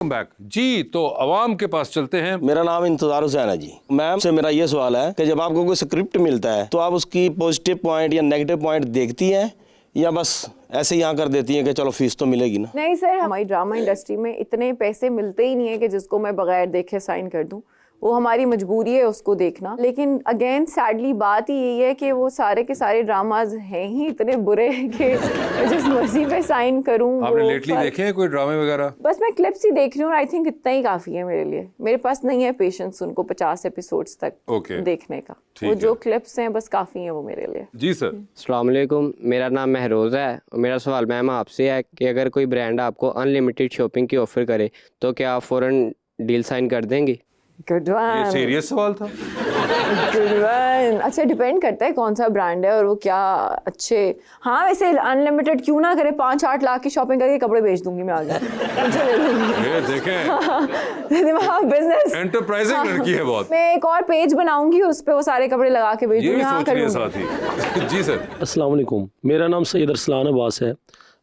Back जी, तो अवाम के पास चलते हैं। मेरा नाम इंतजार हुसैन है जी। मैम से मेरा ये सवाल है कि जब आपको कोई स्क्रिप्ट मिलता है तो आप उसकी पॉजिटिव पॉइंट या नेगेटिव पॉइंट देखती हैं या बस ऐसे ही यहाँ कर देती हैं कि चलो फीस तो मिलेगी ना? नहीं सर, हमारी ड्रामा इंडस्ट्री में इतने पैसे मिलते ही नहीं है कि जिसको मैं बगैर देखे साइन कर दूं। वो हमारी मजबूरी है उसको देखना। लेकिन अगेन सैडली बात ही यही है कि वो सारे के सारे ड्रामाज हैं ही इतने बुरे कि जिस मर्जी पे साइन करूं। आपने लेटली देखे हैं कोई ड्रामे वगैरह? बस मैं क्लिप्स ही देख रही हूँ। आई थिंक इतना ही काफी है मेरे लिए। मेरे पास नहीं है पेशेंस उनको 50 एपिसोड्स तक देखने का। वो जो क्लिप्स हैं बस काफी है वो मेरे लिए। जी सर। अस्सलाम वालेकुम, मेरा नाम महरोज़ है और मेरा सवाल मैम आपसे है कि अगर कोई ब्रांड आपको अनलिमिटेड शॉपिंग की ऑफ़र करे तो क्या आप फ़ौरन डील साइन कर देंगी? Good one. ये सीरियस सवाल था। Good one. अच्छा, डिपेंड करता है कौन सा ब्रांड है और वो क्या अच्छे। हाँ वैसे अनलिमिटेड क्यों ना करे, 5-8 लाख की शॉपिंग करके कपड़े बेच दूंगी मैं आगे। ये देखें, बिजनेस एंटरप्राइजिंग लड़की है बहुत। मैं एक और पेज बनाऊंगी उस पे वो सारे कपड़े लगा के बेच ये दूंगी। भी हाँ सोच रही है साथ ही। जी सर। अस्सलाम वालेकुम, मेरा नाम सैयद अरसलान अब्बास है।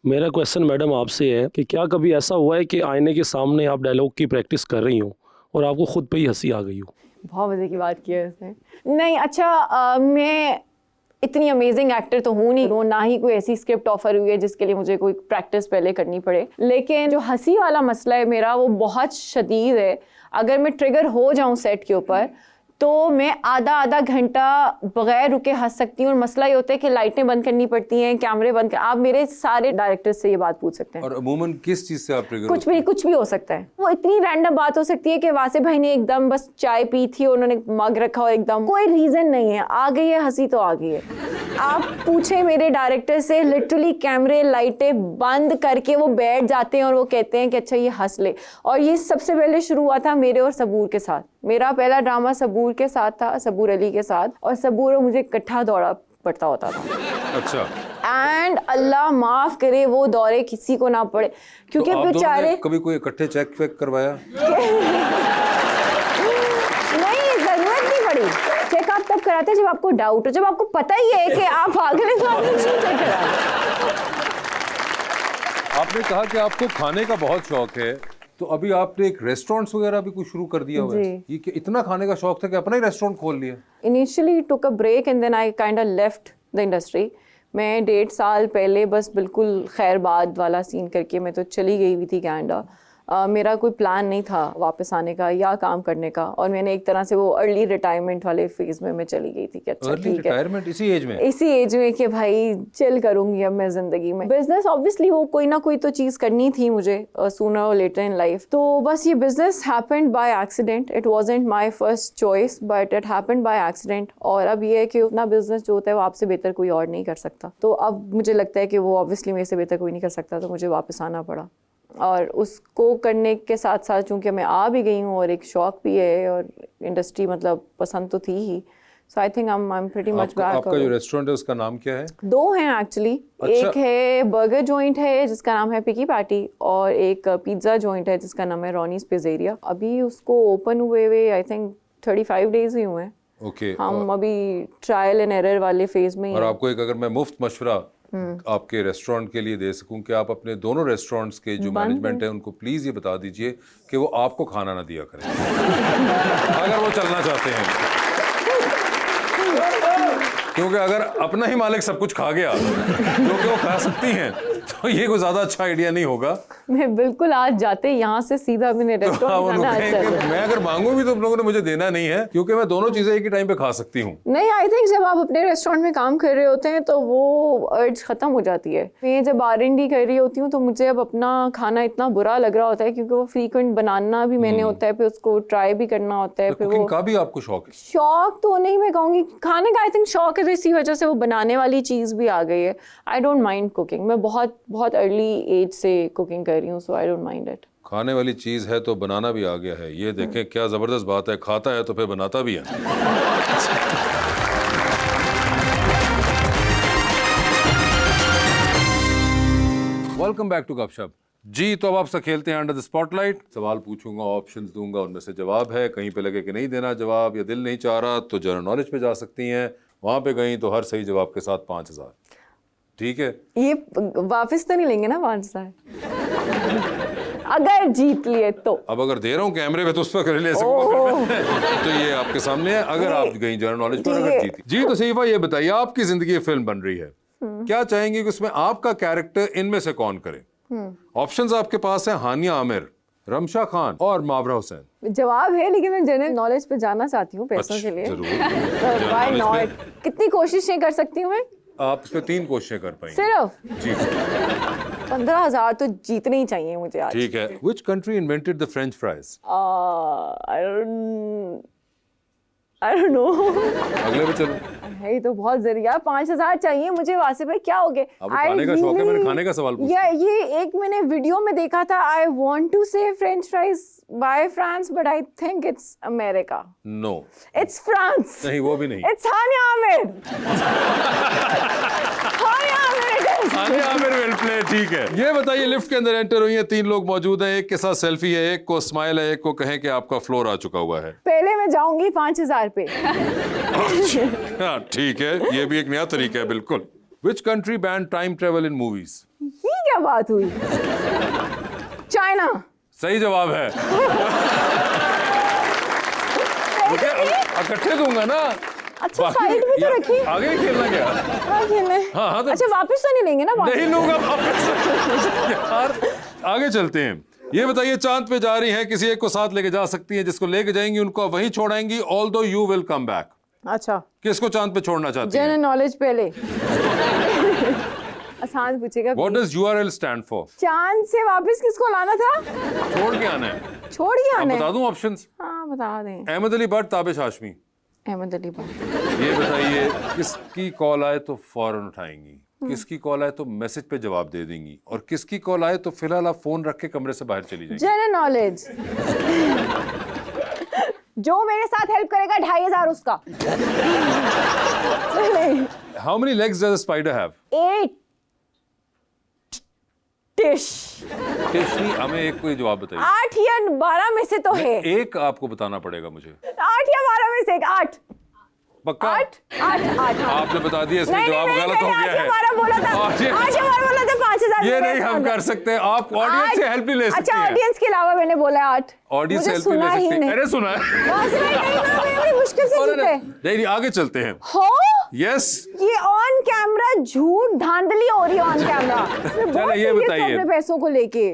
मेरा क्वेश्चन मैडम आपसे है कि क्या कभी ऐसा हुआ है कि आईने के सामने आप डायलॉग की प्रैक्टिस कर रही हो और आपको खुद पे ही हंसी आ गई हो? बहुत मजे की बात की है उसने। नहीं अच्छा, मैं इतनी अमेजिंग एक्टर तो हूँ नहीं, ना ही कोई ऐसी स्क्रिप्ट ऑफर हुई है जिसके लिए मुझे कोई प्रैक्टिस पहले करनी पड़े। लेकिन जो हंसी वाला मसला है मेरा वो बहुत शदीद है। अगर मैं ट्रिगर हो जाऊँ सेट के ऊपर तो मैं आधा घंटा बगैर रुके हंस सकती हूँ। और मसला ये होता है कि लाइटें बंद करनी पड़ती हैं, कैमरे बंद कर। आप मेरे सारे डायरेक्टर्स से ये बात पूछ सकते हैं। और अमूमन किस चीज से आप ट्रिगर? कुछ भी हो सकता है। वो इतनी रैंडम बात हो सकती है कि वासिफ भाई ने एकदम बस चाय पी थी, उन्होंने मग रखा और एकदम कोई रीजन नहीं है, आ गई है हंसी तो आ गई है। आप पूछे मेरे डायरेक्टर से, लिटरली कैमरे लाइटें बंद करके वो बैठ जाते हैं और वो कहते हैं कि अच्छा ये हंस ले। और ये सबसे पहले शुरू हुआ था मेरे और सबूर के साथ। मेरा पहला ड्रामा सबूर के साथ था, सबूर अली के साथ, और सबूर और मुझे इकट्ठा दौड़ा पड़ता होता था। अच्छा। एंड अल्लाह माफ करे वो दौरे किसी को ना पड़े, क्योंकि तो बेचारे कभी कोई इकट्ठे चेक वेक करवाया? नहीं, जरूरत नहीं पड़ी। चेक आप तब कराते जब आपको डाउट हो, जब आपको पता ही है कि आप पागल हैं तो आप क्यों चेक कराएं? आपने कहा कि आपको खाने का बहुत शौक है, तो अभी आपने एक रेस्टोरेंट्स वगैरह भी कुछ शुरू कर दिया हुआ है। ये कि इतना खाने का शौक था कि अपना ही रेस्टोरेंट खोल लिया? Initially took a break and then I kind of left the industry. मैं 1.5 साल पहले बस बिल्कुल खैरबाद वाला सीन करके मैं तो चली गई हुई थी कनाडा। मेरा कोई प्लान नहीं था वापस आने का या काम करने का, और मैंने एक तरह से वो अर्ली रिटायरमेंट वाले फेज में मैं चली गई थी कि अच्छा ठीक है, रिटायरमेंट इसी एज में कि भाई चिल करूंगी अब मैं जिंदगी में। बिजनेस ऑब्वियसली वो कोई ना कोई तो चीज़ करनी थी मुझे सूनर और लेटर इन लाइफ। तो बस ये business happened by accident. It wasn't my first choice but it happened by accident. और अब ये है कि अपना बिजनेस जो होता है वो आपसे बेहतर कोई और नहीं कर सकता। तो अब मुझे लगता है कि वो ऑब्वियसली मेरे से बेहतर कोई नहीं कर सकता, तो मुझे वापस आना पड़ा। और उसको करने के साथ साथ चूँकि मैं आ भी गई हूँ और एक शौक भी है और इंडस्ट्री मतलब पसंद तो थी ही, so I think I am pretty much back. आपका जो रेस्टोरेंट है उसका नाम क्या है? 2 हैं एक्चुअली। अच्छा। एक है बर्गर जॉइंट है जिसका नाम है पिकी पैटी, और एक पिज्ज़ा जॉइंट है जिसका नाम है रॉनीज पिज़्ज़ेरिया। अभी उसको ओपन हुए आई थिंक 35 डेज ही हुए हैं। ओके। हम अभी ट्रायल एंड एरर वाले फेज में ही। और आपको एक अगर मैं मुफ्त मशवरा आपके रेस्टोरेंट के लिए दे सकूं कि आप अपने दोनों रेस्टोरेंट्स के जो मैनेजमेंट है उनको प्लीज ये बता दीजिए कि वो आपको खाना ना दिया करें अगर वो चलना चाहते हैं, क्योंकि अगर अपना ही मालिक सब कुछ खा गया जो कि वो खा सकती हैं तो ये कोई ज्यादा अच्छा आइडिया नहीं होगा। मैं बिल्कुल आज जाते यहाँ से सीधा मैंने रेस्टोरेंट मैं अगर मांगू भी तो तुम लोगों ने मुझे देना नहीं है, क्योंकि मैं दोनों चीजें एक ही टाइम पे खा सकती हूँ। नहीं, आई थिंक जब आप अपने रेस्टोरेंट में काम कर रहे होते हैं तो वो अर्ज खत्म हो जाती है। मैं जब R&D कर रही होती हूँ तो मुझे अब अपना खाना इतना बुरा लग रहा होता है, क्योंकि वो फ्रीक्वेंट बनाना भी मैंने होता है, फिर उसको ट्राई भी करना होता है। फिर कुकिंग का भी आपको शौक है? शौक तो नहीं मैं कहूँगी, खाने का आई थिंक शौक है, तो इसी वजह से वो बनाने वाली चीज़ भी आ गई है। I don't mind cooking. मैं बहुत अर्ली एज से कुकिंग कर रही हूँ, सो आई डोंट माइंड इट। खाने वाली चीज है तो बनाना भी आ गया है। ये देखें क्या जबरदस्त बात है, खाता है तो फिर बनाता भी है। वेलकम बैक टू गपशप जी। तो अब आपसे खेलते हैं अंडर द स्पॉटलाइट। सवाल पूछूंगा, ऑप्शंस दूंगा, उनमें से जवाब है। कहीं पे लगे कि नहीं देना जवाब या दिल नहीं चाह रहा तो जनरल नॉलेज पे जा सकती हैं। वहां पे गई तो हर सही जवाब के साथ 5000। ठीक है? ये वापस तो नहीं लेंगे ना 5000? अगर जीत लिए तो। अब अगर दे रहा हूँ कैमरे पे तो उस पर ले सकूंगा तो ये आपके सामने है। अगर आप गई जनरल नॉलेज पर अगर जीती जी तो सहीफा ये बताइए आपकी जिंदगी फिल्म बन रही है, क्या चाहेंगे कि उसमें आपका कैरेक्टर इनमें से कौन करे? ऑप्शंस आपके पास है हानिया आमिर, रमशा खान और मावरा हुसैन। जवाब है लेकिन मैं जनरल नॉलेज पे जाना चाहती हूँ पैसों के लिए। जरूर व्हाई नॉट? कितनी कोशिशें कर सकती हूँ मैं? आप इस पे 3 कोशिशें कर पाएंगे सिर्फ जी। 15,000 तो जीतने ही चाहिए मुझे आज। ठीक है। Which country invented the French fries? I don't know। अगले पे चलो। है ये तो बहुत जरिया। 5,000 चाहिए मुझे वासिफ भाई, क्या हो गया? अब खाने का शौक है, मैंने खाने का सवाल पूछा। ये एक मैंने वीडियो में देखा था, I want to say French fries by France but I think it's America. No, it's France. नहीं वो भी नहीं। It's Hania Aamir. Hania Aamir. Hania Aamir, well play. ठीक है, ये बताइए लिफ्ट के अंदर एंटर हुई हैं, 3 लोग मौजूद हैं, एक के साथ सेल्फी है, एक को स्माइल है, एक को कहें कि आपका फ्लोर आ चुका हुआ है। पहले मैं जाऊंगी 5,000 पे। हाँ ठीक है, ये भी एक नया तरीका है बिल्कुल। Which country banned time travel in movies? ये क्या बात हुई? चाइना। सही जवाब है। मुझे इकट्ठे दूंगा ना। अच्छा बाकी- साइड में तो या- रखी। आगे नहीं खेलना क्या? हाँ खेलने। हाँ, तो- अच्छा वापस तो नहीं लेंगे ना? नहीं लूंगा वापस। यार आगे चलते हैं। ये बताइए चांद पे जा रही हैं, किसी एक को साथ लेके जा सकती हैं, जिसको लेके जाएंगी उनको आप वहीं छोड़ाएंगी, although you will come back. अच्छा किसको चांद पे छोड़ना चाहती जनरल हैं? नॉलेज पहले। आसान पूछेगा। What does URL stand for? चांद से वापस किसको लाना था? छोड़ के आना है। छोड़ के आप आना है? बता दूं ऑप्शंस? हाँ बता दें। अहमद अली भट्ट, ताबिश हाशमी। अहमद अली भट्ट। ये बताइए किसकी कॉल आए तो फौरन उठाएंगी, किसकी कॉल आए तो मैसेज पे जवाब दे देंगी, और किसकी कॉल आए तो फिलहाल आप फोन रख के कमरे से बाहर चली जाएंगी? General knowledge. जो मेरे साथ हेल्प करेगा 2,500 उसका। How many legs does a spider have? 8 टिश। टेशनी, हमें एक कोई जवाब बताइए। 8 या 12 में से तो है। एक आपको बताना पड़ेगा मुझे। 8 या 12 में से एक। 8 पक्का? 8 आपने बता दिया, इसमें नहीं, जवाब नहीं, गलत हो मैंने गया 8 या 12 बोला था। और ये- 8 या 12 बोला था। 5,000 ये मेरे नहीं हम साथ। कर सकते, आप ऑडियंस से हेल्प नहीं ले सकते अच्छा हैं। ऑडियंस के अलावा मैंने बोला 8। ऑडियंस से मुझे हेल्प नहीं सुना ले ही सकते। नहीं। अरे सुना है। वहाँ से नहीं ना, मैं बड़ी मुश्किल से जीते। नहीं, आगे चलते हैं। हो यस, ये ऑन कैमरा झूठ धांधली हो रही है ऑन कैमरा। चलो ये बताइए। अपने पैसों को लेके।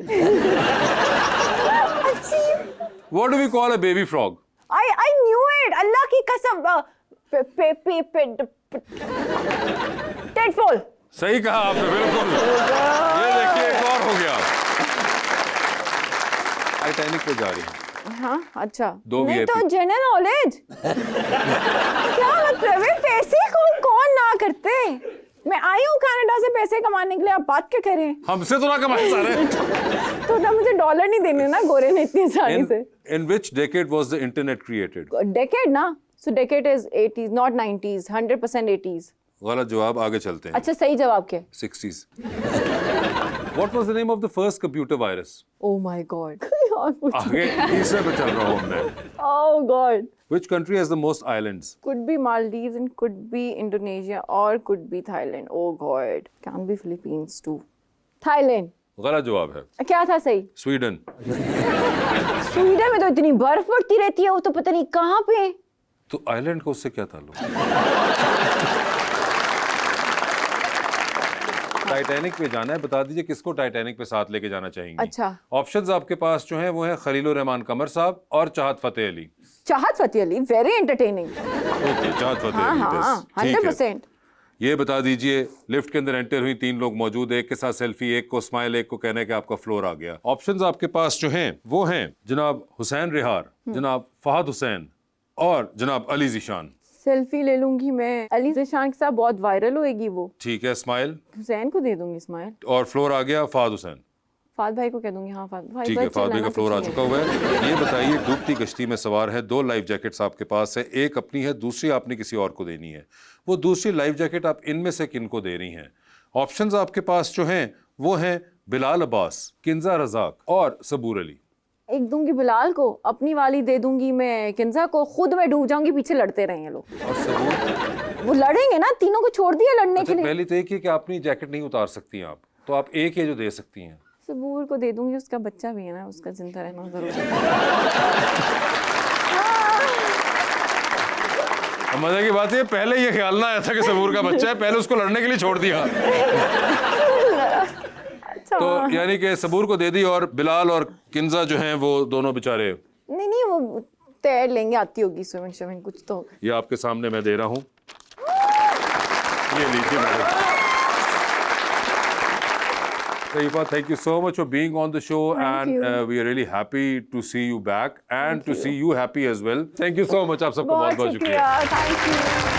What do we call a baby frog? I knew it। Allah की कसम। टेडफॉल। सही कहा आपने, बिल्कुल। ये देखिए एक और हो गया। टाइटैनिक पे जा रही है। हाँ अच्छा। 2 नहीं VIP। तो जनरल नॉलेज। क्या मतलब है? पैसे कौन ना करते? मैं आई हूँ कनाडा से पैसे कमाने के लिए, आप बात क्या करें? हमसे तो ना कमाए सारे। तो ना मुझे डॉलर नहीं देने ना गोरे ने इतनी सारी से। In which decade was the internet created? Decade ना, सो decade is 80s not 90s, 100% 80s। गलत जवाब, आगे चलते हैं। अच्छा सही जवाब क्या? 60s. What was the name of the first computer virus? Oh my God. आगे तीसरे पे चल रहा हूँ मैं। ओह God. Which country has the most islands? Could be Maldives and could be Indonesia or could be Thailand. Oh God. Can be Philippines too. Thailand. गलत जवाब है, क्या था सही? स्वीडन। स्वीडन में तो इतनी बर्फ पड़ती रहती है, वो तो पता नहीं कहाँ पे। तो आइलैंड को उससे क्या ताल्लुक? टाइटैनिक पे जाना है, बता दीजिए किसको टाइटैनिक पे साथ लेके जाना चाहेंगी? अच्छा। ऑप्शंस आपके पास जो हैं वो हैं खलीलुर रहमान कमर साहब और चाहत फतेह अली। चाहत Fateh Ali, very entertaining. Okay, चाहत फतेह हाँ अली, हाँ बस, ठीक है। 100%। ये बता दीजिए लिफ्ट के अंदर एंटर हुई 3 लोग मौजूद, एक के साथ सेल्फी, एक को स्माइल, एक को कहने के आपका फ्लोर आ गया। ऑप्शंस आपके पास जो हैं वो हैं जनाब हुसैन रिहार, जनाब फहद हुसैन और जनाब अली ज़ीशान। सेल्फी ले लूंगी मैं। अली ज़ीशान के साथ बहुत वायरल होएगी वो। ठीक है, स्माइल हुसैन को दे दूंगी स्माइल। और फ्लोर आ गया फहद हुसैन। फाद भाई को कह दूंगी। हाँ फाद भाई। ठीक है, फाद भाई का फ्लोर आ चुका हुआ है। ये बताइए डूबती कश्ती में सवार है, 2 लाइफ जैकेट्स आपके पास है, एक अपनी है, दूसरी आपने किसी और को देनी है। वो दूसरी लाइफ जैकेट आप इनमें से किन को दे रही हैं? ऑप्शंस आपके पास जो हैं वो हैं बिलाल अब्बास, किंजा रजाक और सबूर अली। एक दूंगी बिलाल को, अपनी वाली दे दूंगी मैं किंजा को, खुद मैं डूब जाऊंगी, पीछे लड़ते रहेंगे लोग। और सबूर? वो लड़ेंगे ना, तीनों को छोड़ दिया लड़ने अच्छा, के लिए। पहली तो एक ही कि अपनी जैकेट नहीं उतार सकती आप, तो आप एक है जो दे सकती हैं। सबूर को दे दूंगी, उसका बच्चा भी है ना, उसका जिंदा रहना जरूरी है। अब मजे की बात है, पहले ये ख्याल ना आया था कि सबूर का बच्चा है, पहले उसको लड़ने के लिए छोड़ दिया। तो यानी कि सबूर को दे दी और बिलाल और किंजा जो हैं वो दोनों बेचारे। नहीं वो तैर लेंगे, आती होगी स्विमिंग कुछ तो। ये आपके सामने मैं दे रहा हूँ, ये लीजिए madam. Saifa, thank you so much for being on the show, and we are really happy to see you back and to see you happy as well. Thank you so much. आप सबको बहुत बहुत शुक्रिया। Thank you.